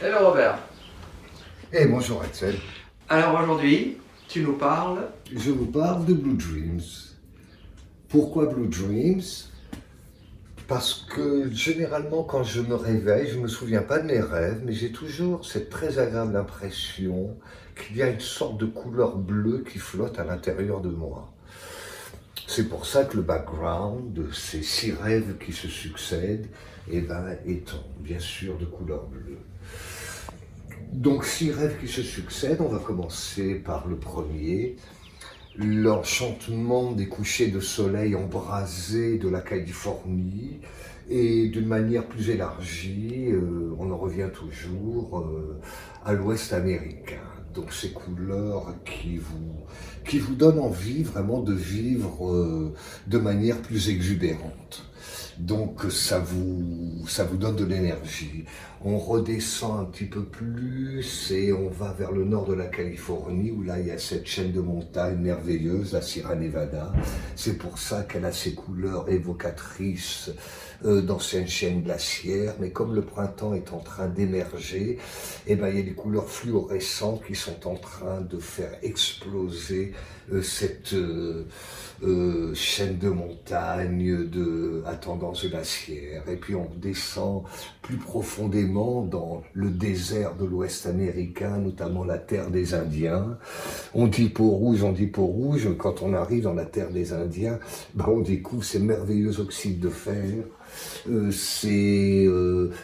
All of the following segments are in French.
Hello Robert. Eh bonjour Axel, Alors aujourd'hui, tu nous parles. je vous parle de Blue Dreams. Pourquoi Blue Dreams? Parce que généralement quand je me réveille, je ne me souviens pas de mes rêves, mais j'ai toujours cette très agréable impression qu'il y a une sorte de couleur bleue qui flotte à l'intérieur de moi. C'est pour ça que le background de ces 6 rêves qui se succèdent est bien sûr de couleur bleue. Donc 6 rêves qui se succèdent, on va commencer par le premier. L'enchantement des couchers de soleil embrasés de la Californie et d'une manière plus élargie, on en revient toujours à l'Ouest américain. Donc ces couleurs qui vous donnent envie vraiment de vivre de manière plus exubérante. Donc ça vous donne de l'énergie. On redescend un petit peu plus et on va vers le nord de la Californie où là il y a cette chaîne de montagnes merveilleuse, la Sierra Nevada. C'est pour ça qu'elle a ces couleurs évocatrices d'anciennes chaînes glaciaires. Mais comme le printemps est en train d'émerger, il y a des couleurs fluorescentes qui sont en train de faire exploser cette chaîne de montagnes à tendance glaciaire. Et puis on descend plus profondément dans le désert de l'Ouest américain, notamment la terre des Indiens. On dit peau rouge, quand on arrive dans la terre des Indiens, on découvre ces merveilleux oxydes de fer. C'est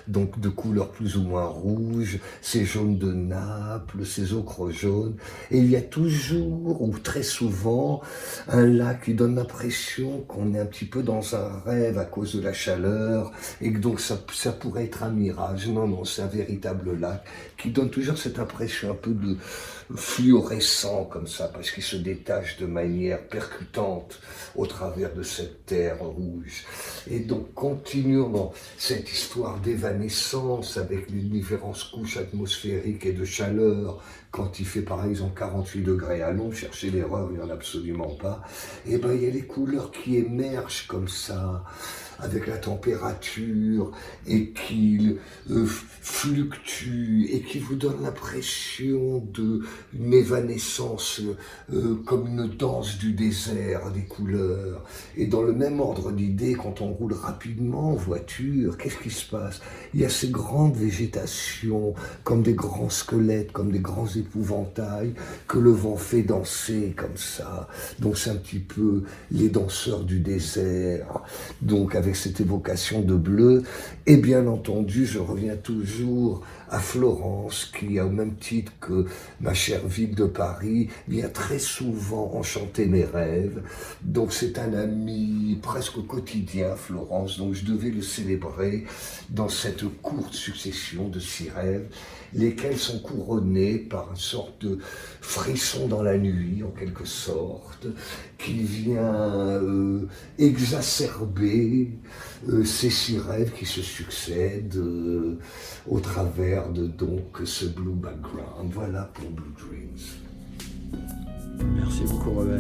donc de couleur plus ou moins rouge, ces jaunes de Naples, ces ocres jaunes. Et il y a toujours, ou très souvent, un lac qui donne l'impression qu'on est un petit peu dans un rêve à cause de la chaleur, et que donc ça pourrait être un mirage. Non, non, c'est un véritable lac qui donne toujours cette impression un peu de fluorescent comme ça, parce qu'il se détache de manière percutante au travers de cette terre rouge. Et donc continuons dans cette histoire d'évanescence avec les différentes couches atmosphériques et de chaleur. Quand il fait par exemple 48 degrés à Londres, cherchez l'erreur, il n'y en a absolument pas. Et il y a les couleurs qui émergent comme ça, avec la température, et qui fluctuent, et qui vous donnent l'impression d'une évanescence, comme une danse du désert, des couleurs. Et dans le même ordre d'idées, quand on roule rapidement en voiture, qu'est-ce qui se passe? Il y a ces grandes végétations, comme des grands squelettes, comme des grands épouvantails, que le vent fait danser comme ça. Donc c'est un petit peu les danseurs du désert, donc avec cette évocation de bleu. Et bien entendu, je reviens toujours à Florence, qui, au même titre que ma chère ville de Paris, vient très souvent enchanter mes rêves. Donc c'est un ami presque quotidien, Florence, donc je devais le célébrer dans cette courte succession de 6 rêves, lesquels sont couronnés par une sorte de frisson dans la nuit, en quelque sorte, qui vient exacerber ces 6 rêves qui se succèdent au travers de donc ce blue background. Voilà pour Blue Dreams. Merci beaucoup Robert.